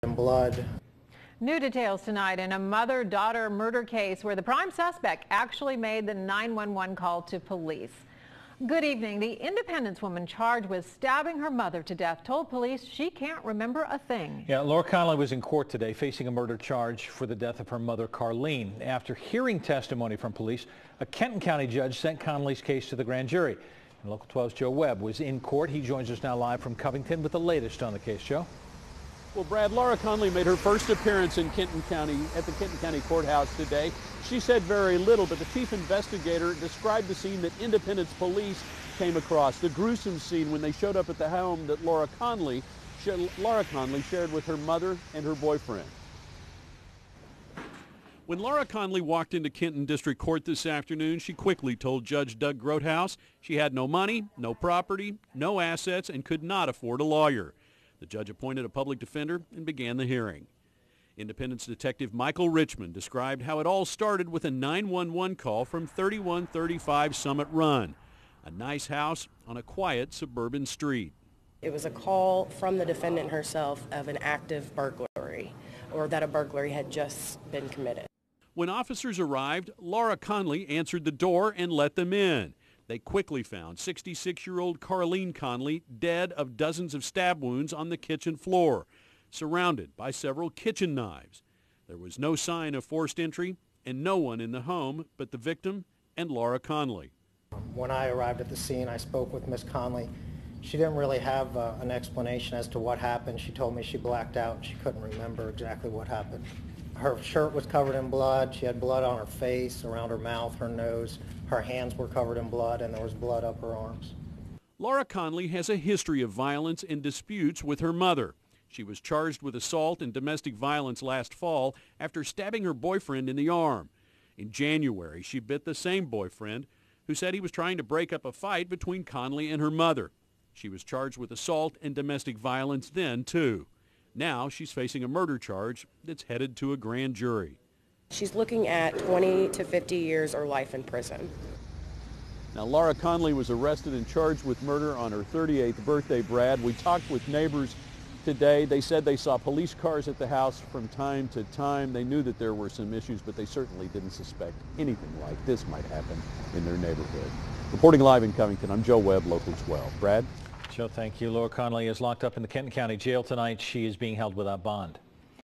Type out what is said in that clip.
in blood. New details tonight in a mother-daughter murder case where the prime suspect actually made the 911 call to police. Good evening. The Independence woman charged with stabbing her mother to death told police she can't remember a thing. Yeah, Laura Connolly was in court today facing a murder charge for the death of her mother, Carlene. After hearing testimony from police, a Kenton County judge sent Connolly's case to the grand jury. And Local 12's Joe Webb was in court. He joins us now live from Covington with the latest on the case. Joe? Well, Brad, Laura Connolly made her first appearance in Kenton County at the Kenton County Courthouse today. She said very little, but the chief investigator described the scene that Independence police came across, the gruesome scene when they showed up at the home that Laura Connolly shared with her mother and her boyfriend. When Laura Connolly walked into Kenton District Court this afternoon, she quickly told Judge Doug Grothaus she had no money, no property, no assets, and could not afford a lawyer. The judge appointed a public defender and began the hearing. Independence Detective Michael Richmond described how it all started with a 911 call from 3135 Summit Run, a nice house on a quiet suburban street. It was a call from the defendant herself of an active burglary, or that a burglary had just been committed. When officers arrived, Laura Connolly answered the door and let them in. They quickly found 66-year-old Carlene Connolly dead of dozens of stab wounds on the kitchen floor, surrounded by several kitchen knives. There was no sign of forced entry and no one in the home but the victim and Laura Connolly. When I arrived at the scene, I spoke with Miss Connolly. She didn't really have an explanation as to what happened. She told me she blacked out and she couldn't remember exactly what happened. Her shirt was covered in blood. She had blood on her face, around her mouth, her nose. Her hands were covered in blood, and there was blood up her arms. Laura Connolly has a history of violence and disputes with her mother. She was charged with assault and domestic violence last fall after stabbing her boyfriend in the arm. In January, she bit the same boyfriend, who said he was trying to break up a fight between Connolly and her mother. She was charged with assault and domestic violence then, too. Now she's facing a murder charge that's headed to a grand jury. She's looking at 20 to 50 years or life in prison. Now, Laura Connolly was arrested and charged with murder on her 38th birthday, Brad. We talked with neighbors today. They said they saw police cars at the house from time to time. They knew that there were some issues, but they certainly didn't suspect anything like this might happen in their neighborhood. Reporting live in Covington, I'm Joe Webb, Local 12. Brad? Joe, thank you. Laura Connolly is locked up in the Kenton County Jail tonight. She is being held without bond.